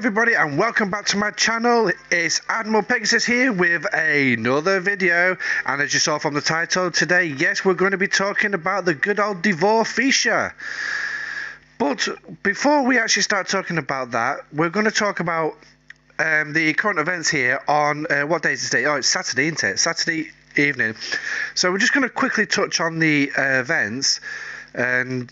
everybody, and welcome back to my channel. It's Admiral Pegasus here with another video, and as you saw from the title today, yes, we're going to be talking about the good old Dvor Feesha. But before we actually start talking about that, we're going to talk about the current events here on what day is it today? Oh, it's Saturday, isn't it? Saturday evening. So we're just going to quickly touch on the events and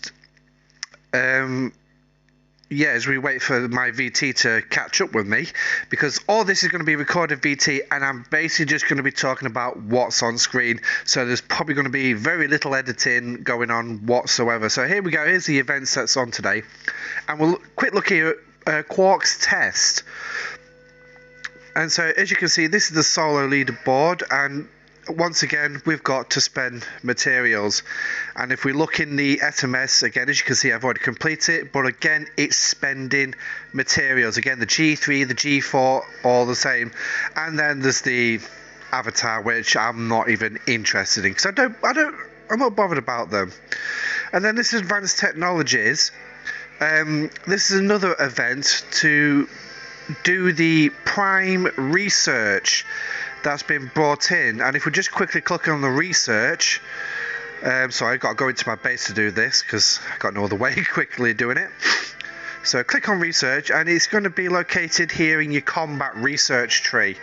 yeah, as we wait for my VT to catch up with me, because all this is going to be recorded VT, and I'm basically just going to be talking about what's on screen, so there's probably going to be very little editing going on whatsoever. So here we go, here's the events that's on today, and we'll quick look here at Quark's test. And so as you can see, this is the solo leaderboard, and once again we've got to spend materials, and if we look in the SMS again, as you can see, I've already completed it, but again it's spending materials. Again, the G3, the G4, all the same, and then there's the avatar, which I'm not even interested in because I'm not bothered about them. And then this is advanced technologies. This is another event to do the prime research that's been brought in, and if we just quickly click on the research, sorry, I've got to go into my base to do this because I've got no other way quickly doing it. So click on research, and it's going to be located here in your combat research tree.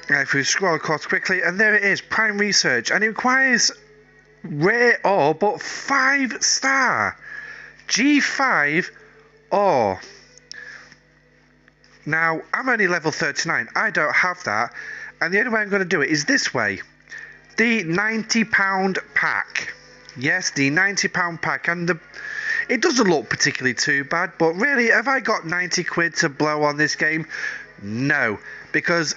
And if we scroll across quickly, and there it is, prime research, and it requires rare ore, but 5-star G5 ore. Now, I'm only level 39, I don't have that, and the only way I'm going to do it is this way. The £90 pack. Yes, the £90 pack, and it doesn't look particularly too bad, but really, have I got 90 quid to blow on this game? No, because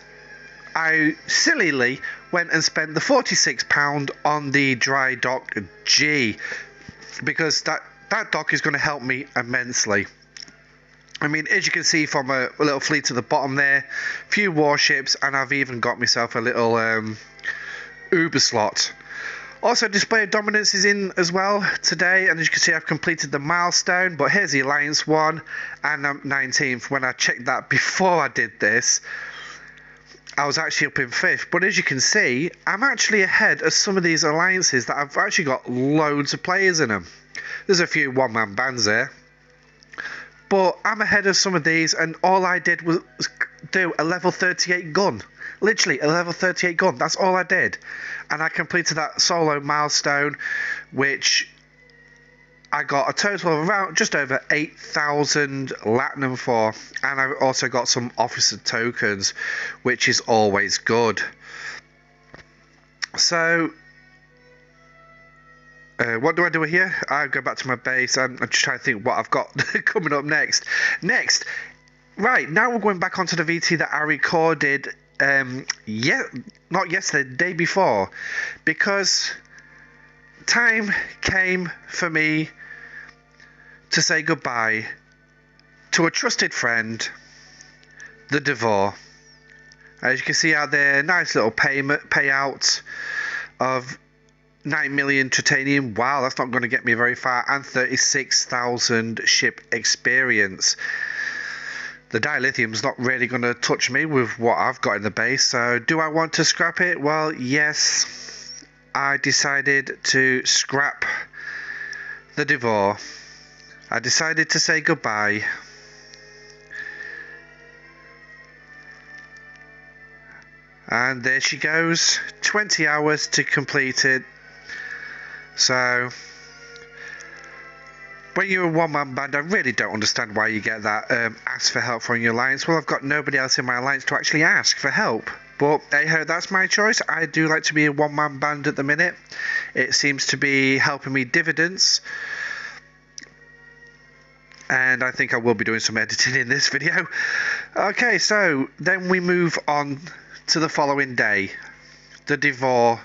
I sillily went and spent the £46 on the dry dock G, because that dock is going to help me immensely. I mean, as you can see from a little fleet at the bottom there, few warships, and I've even got myself a little Uber slot. Also, display of dominance is in as well today, and as you can see, I've completed the milestone, but here's the Alliance one, and I'm 19th. When I checked that before I did this, I was actually up in 5th, but as you can see, I'm actually ahead of some of these alliances that I've actually got loads of players in them. There's a few one-man bands there. But I'm ahead of some of these, and all I did was do a level 38 gun. Literally, a level 38 gun. That's all I did. And I completed that solo milestone, which I got a total of around just over 8,000 Latinum for. And I also got some officer tokens, which is always good. So what do I do here? I go back to my base, and I'm just trying to think what I've got coming up next. Right, now we're going back onto the VT that I recorded, not yesterday, the day before, because time came for me to say goodbye to a trusted friend, the Dvor. As you can see out there, nice little payout of 9 million titanium. Wow, that's not going to get me very far. And 36,000 ship experience. The dilithium's not really going to touch me with what I've got in the base. So do I want to scrap it? Well, yes. I decided to scrap the Dvor. I decided to say goodbye. And there she goes. 20 hours to complete it. So, when you're a one-man band, I really don't understand why you get that ask for help from your alliance. Well, I've got nobody else in my alliance to actually ask for help. But, hey-ho, that's my choice. I do like to be a one-man band at the minute. It seems to be helping me dividends. And I think I will be doing some editing in this video. Okay, so then we move on to the following day. The Dvor.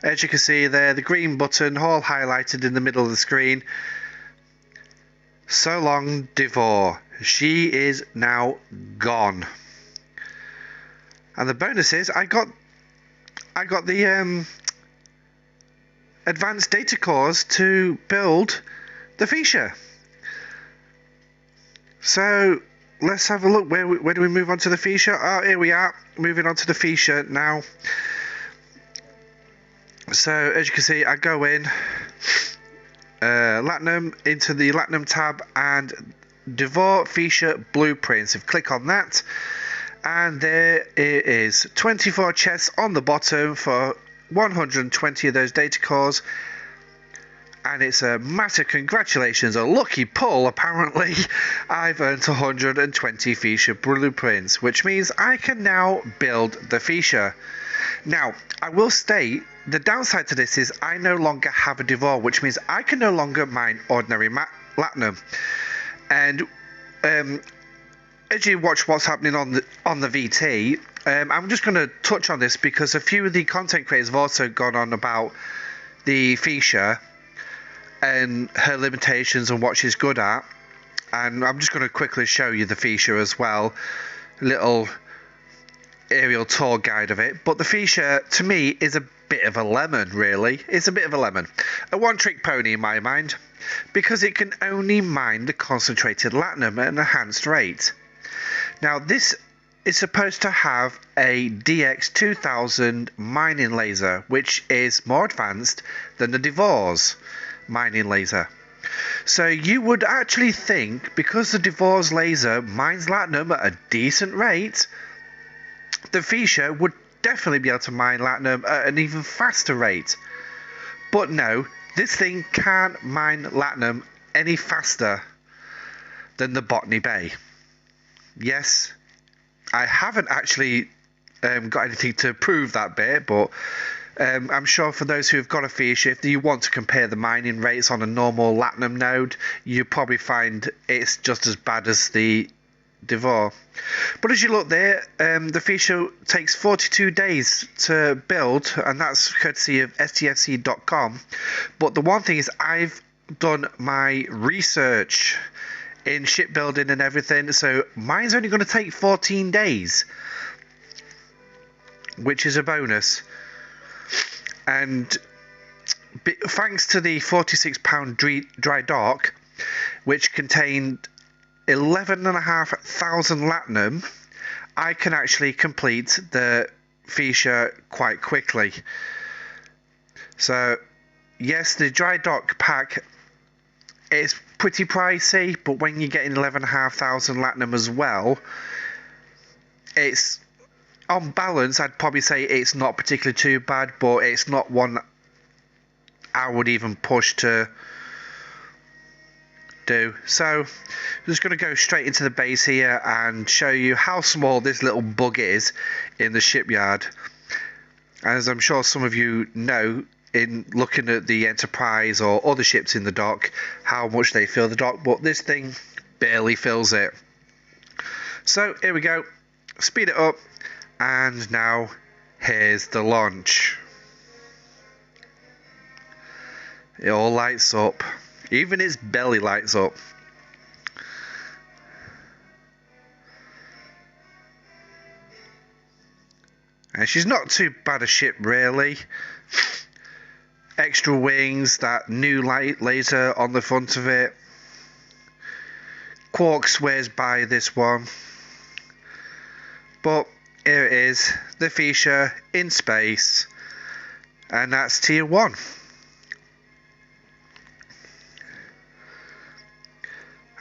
As you can see there, the green button all highlighted in the middle of the screen. So long, Dvor. She is now gone. And the bonus is I got the advanced data cores to build the Feesha. So let's have a look. Where do we move on to the Feesha? Oh, here we are, moving on to the Feesha now. So as you can see, I go in Latinum into the Latinum tab and Dvor Feesha blueprints. If you click on that, and there it is, 24 chests on the bottom for 120 of those data cores, and it's a massive congratulations, a lucky pull apparently. I've earned 120 Feesha blueprints, which means I can now build the Feesha. Now, I will state, the downside to this is I no longer have a Dvor, which means I can no longer mine ordinary Latinum. And as you watch what's happening on the VT, I'm just going to touch on this because a few of the content creators have also gone on about the Feesha and her limitations and what she's good at. And I'm just going to quickly show you the Feesha as well, little aerial tour guide of it. But the Feesha to me is a bit of a lemon, really. It's a bit of a lemon, a one-trick pony in my mind, because it can only mine the concentrated Latinum at an enhanced rate. Now this is supposed to have a DX2000 mining laser, which is more advanced than the Dvor's mining laser. So you would actually think, because the Dvor's laser mines Latinum at a decent rate, the Feesha would definitely be able to mine Latinum at an even faster rate. But no, this thing can't mine Latinum any faster than the Botnay Bay. Yes, I haven't actually got anything to prove that bit, but I'm sure for those who have got a Feesha, if you want to compare the mining rates on a normal Latinum node, you probably find it's just as bad as the Dvor. But as you look there, the Feesha takes 42 days to build, and that's courtesy of stfc.com. But the one thing is, I've done my research in shipbuilding and everything, so mine's only going to take 14 days, which is a bonus. And thanks to the 46-pound dry dock, which contained 11,500 Latinum, I can actually complete the Feesha quite quickly. So yes, the dry dock pack is pretty pricey, but when you're getting 11,500 Latinum as well, it's, on balance, I'd probably say it's not particularly too bad, but it's not one I would even push to do. So I'm just going to go straight into the base here and show you how small this little bug is in the shipyard. As I'm sure some of you know, in looking at the Enterprise or other ships in the dock, how much they fill the dock, but this thing barely fills it. So here we go, speed it up, and now here's the launch. It all lights up, even its belly lights up. And she's not too bad a ship, really. Extra wings, that new light laser on the front of it. Quark swears by this one. But here it is, the Feesha in space, and that's tier 1.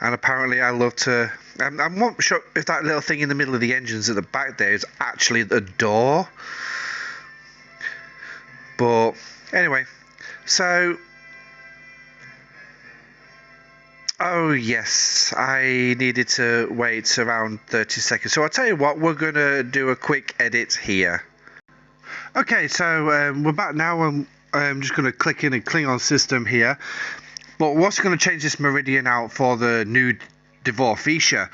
And apparently I love to... I'm not sure if that little thing in the middle of the engines at the back there is actually the door. But anyway, so... Oh yes, I needed to wait around 30 seconds. So I'll tell you what, we're going to do a quick edit here. Okay, so we're back now, and I'm just going to click in a Klingon system here. But what's going to change this Meridian out for the new Dvor Feesha?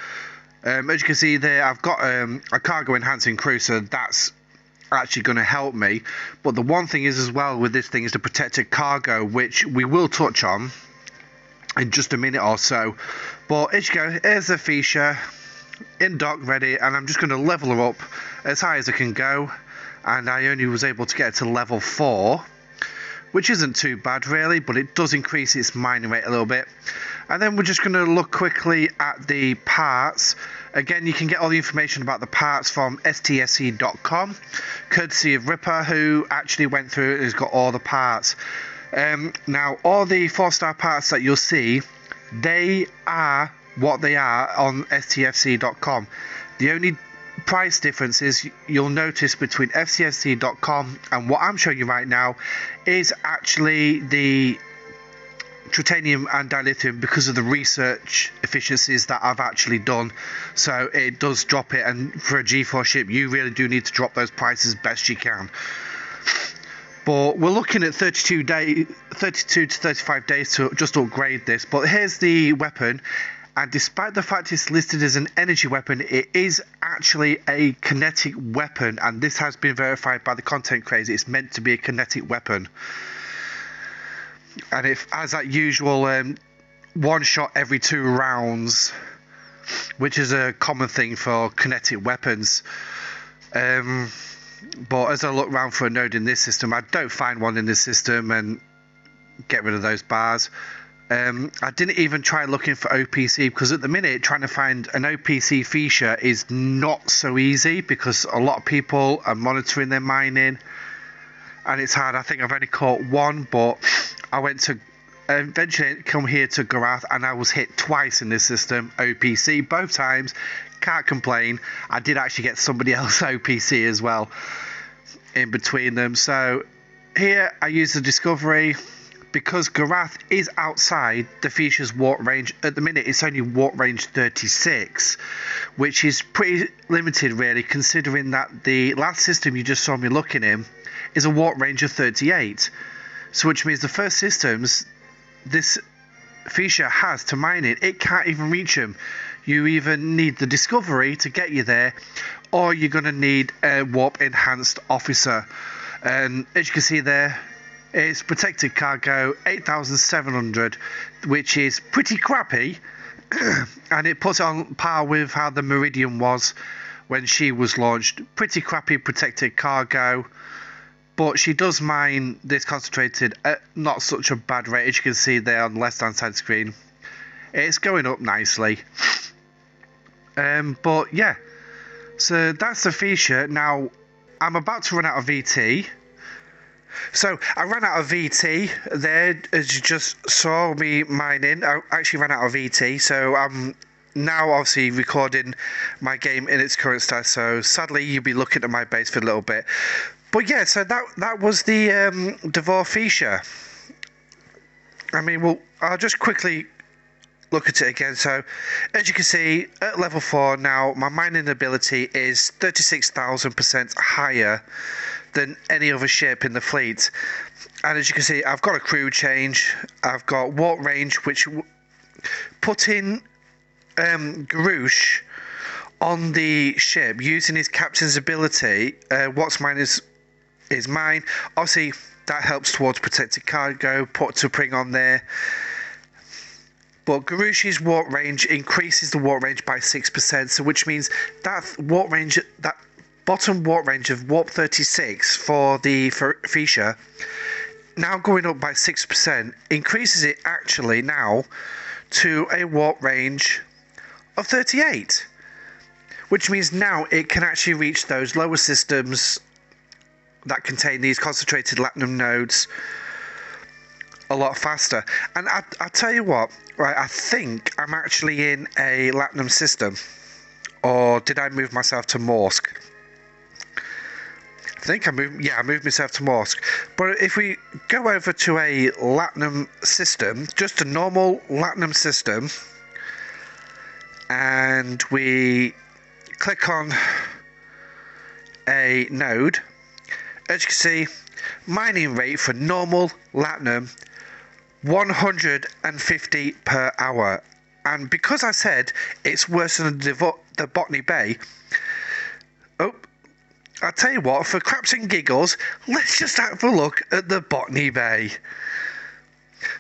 As you can see there, I've got a cargo enhancing crew, so that's actually going to help me. But the one thing is as well with this thing is the protected cargo, which we will touch on in just a minute or so. But as you go, here's the Feesha in dock ready, and I'm just going to level her up as high as I can go. And I only was able to get it to level 4, which isn't too bad really, but it does increase its mining rate a little bit. And then we're just going to look quickly at the parts. Again, you can get all the information about the parts from stsc.com, courtesy of Ripper, who actually went through it and has got all the parts. Now, all the 4-star parts that you'll see, they are what they are on stfc.com. The only price difference is you'll notice between stfc.com and what I'm showing you right now is actually the titanium and dilithium, because of the research efficiencies that I've actually done. So it does drop it, and for a G4 ship you really do need to drop those prices best you can. But we're looking at 32 to 35 days to just upgrade this. But here's the weapon, and despite the fact it's listed as an energy weapon, it is actually a kinetic weapon, and this has been verified by the content creator. It's meant to be a kinetic weapon, and it has that usual one shot every 2 rounds, which is a common thing for kinetic weapons. But as I look around for a node in this system, I don't find one in this system, and get rid of those bars. I didn't even try looking for OPC, because at the minute trying to find an OPC Feesha is not so easy, because a lot of people are monitoring their mining and it's hard. I think I've only caught one, but I went to eventually come here to Garath and I was hit twice in this system, OPC, both times. Can't complain. I did actually get somebody else OPC as well in between them. So here I use the discovery, because Garath is outside the Feesha's warp range. At the minute it's only warp range 36, which is pretty limited really, considering that the last system you just saw me looking in is a warp range of 38. So which means the first systems this Feesha has to mine it can't even reach them. You either need the discovery to get you there, or you're going to need a warp enhanced officer. And as you can see there, it's protected cargo 8,700, which is pretty crappy, and it puts it on par with how the Meridian was when she was launched. Pretty crappy protected cargo, but she does mine this concentrated at not such a bad rate. As you can see there on the left hand side screen, it's going up nicely. But yeah, so that's the Feesha. Now I'm about to run out of VT. So I ran out of VT there, as you just saw me mining. I actually ran out of VT, so I'm now obviously recording my game in its current state. So sadly you'll be looking at my base for a little bit. But yeah, so that was the Dvor Feesha. I mean, well, I'll just quickly look at it again. So as you can see, at level 4 now, my mining ability is 36,000% higher than any other ship in the fleet. And as you can see, I've got a crew change, I've got warp range, which putting Garouche on the ship using his captain's ability, what's mine is mine. Obviously that helps towards protected cargo, put to bring on there. But Garouche's warp range increases the warp range by 6%, so which means that warp range, that bottom warp range of warp 36 for the Feesha, now going up by 6%, increases it actually now to a warp range of 38, which means now it can actually reach those lower systems that contain these concentrated latinum nodes a lot faster. And I tell you what, right, I think I'm actually in a latinum system, or did I move myself to Morsk? I think I moved myself to Morsk. But if we go over to a latinum system, just a normal latinum system, and we click on a node, as you can see, mining rate for normal latinum 150 per hour. And because I said it's worse than the Botnay Bay, I'll tell you what, for craps and giggles, let's just have a look at the Botnay Bay.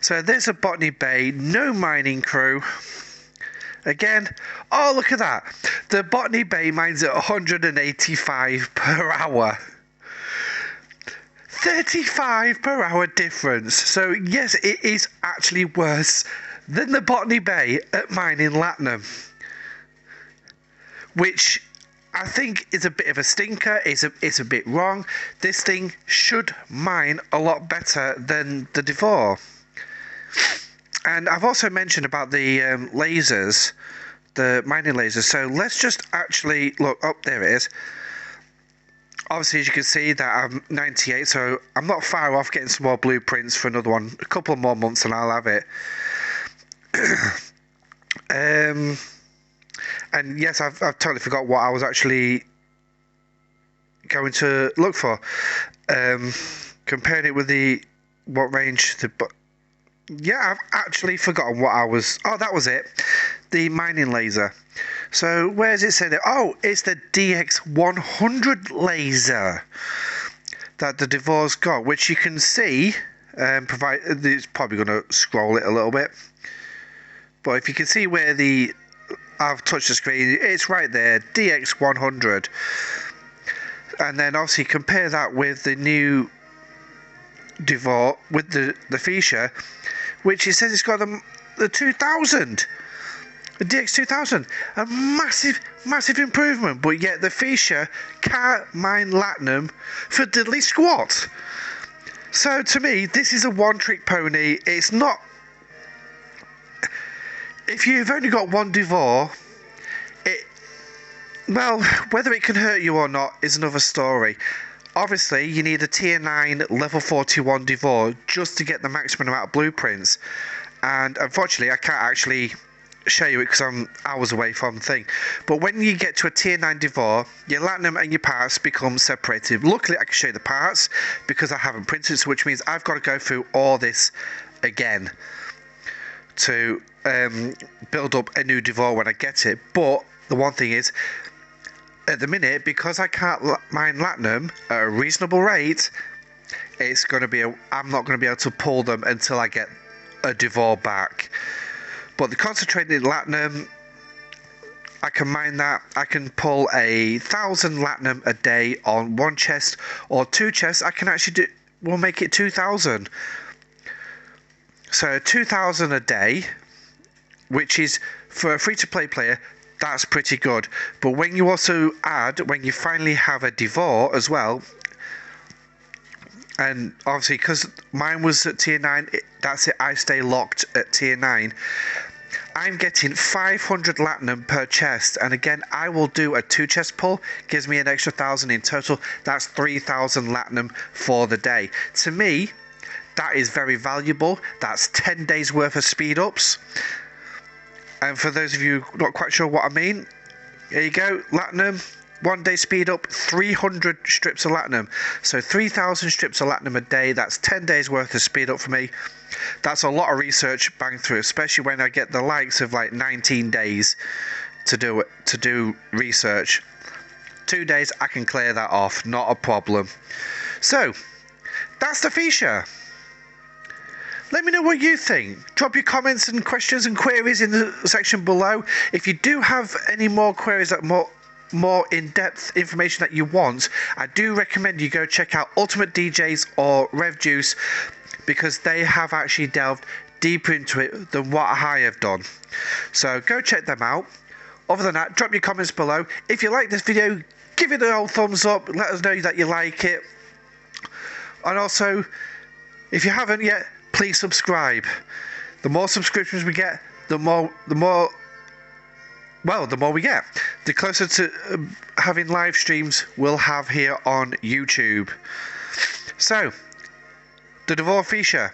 So there's a Botnay Bay, no mining crew. Again, oh look at that, the Botnay Bay mines at 185 per hour. 35 per hour difference. So yes, it is actually worse than the Botnay Bay at mine in Latinum, which I think is a bit of a stinker. It's a bit wrong. This thing should mine a lot better than the Dvor. And I've also mentioned about the lasers, the mining lasers. So let's just actually look. Oh, there it is. Obviously, as you can see, that I'm 98, so I'm not far off getting some more blueprints for another one. A couple more months and I'll have it. And yes, I've totally forgot what I was actually going to look for. Comparing it with what range yeah, I've actually forgotten what I was. Oh, that was it. The mining laser. So where's it say there? Oh, it's the DX100 laser that the Dvor's got, which you can see. It's probably going to scroll it a little bit, but if you can see where I've touched the screen, it's right there, DX100. And then obviously compare that with the new Dvor, with the Feesha, which it says it's got the 2000. The DX2000, a massive improvement, but yet the Feesha can't mine Latinum for diddly squat. So to me, this is a one-trick pony. It's not. If you've only got one Dvor, well, whether it can hurt you or not is another story. Obviously, you need a tier 9 level 41 Dvor just to get the maximum amount of blueprints, and unfortunately, I can't actually show you it because I'm hours away from the thing. But when you get to a tier 9 Dvor, your Latinum and your parts become separated. Luckily, I can show you the parts because I haven't printed, so which means I've got to go through all this again to build up a new Dvor when I get it. But the one thing is, at the minute, because I can't mine Latinum at a reasonable rate, it's going to be I'm not going to be able to pull them until I get a Dvor back. But the concentrated Latinum, I can mine that. I can pull 1,000 Latinum a day on one chest or two chests. I can actually we'll make it 2,000. So 2,000 a day, which is for a free-to-play player, that's pretty good. But when you also add, when you finally have a Dvor as well, and obviously because mine was at tier 9, that's it, I stay locked at tier 9. I'm getting 500 Latinum per chest, and again, I will do a 2-chest pull, gives me an extra 1,000 in total. That's 3,000 Latinum for the day. To me, that is very valuable. That's 10 days worth of speed ups. And for those of you not quite sure what I mean, here you go, Latinum, 1 day speed up, 300 strips of Latinum. So 3,000 strips of Latinum a day, that's 10 days worth of speed up for me. That's a lot of research banged through, especially when I get the likes of like 19 days to do research. 2 days, I can clear that off, not a problem. So, that's the Feesha. Let me know what you think. Drop your comments and questions and queries in the section below. If you do have any more queries that more in-depth information that you want, I do recommend you go check out Ultimate DJs or Rev Juice, because they have actually delved deeper into it than what I have done. So go check them out. Other than that, drop your comments below. If you like this video, give it a old thumbs up. Let us know that you like it. And also, if you haven't yet, please subscribe. The more subscriptions we get, the more we get. The closer to having live streams we'll have here on YouTube. So, the Dvor Feesha.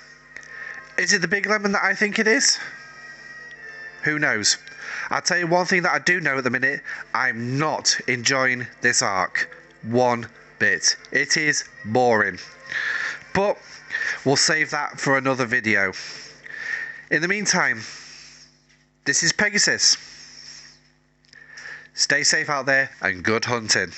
Is it the big lemon that I think it is? Who knows? I'll tell you one thing that I do know at the minute. I'm not enjoying this arc one bit. It is boring. But we'll save that for another video. In the meantime, this is Pegasus. Stay safe out there and good hunting.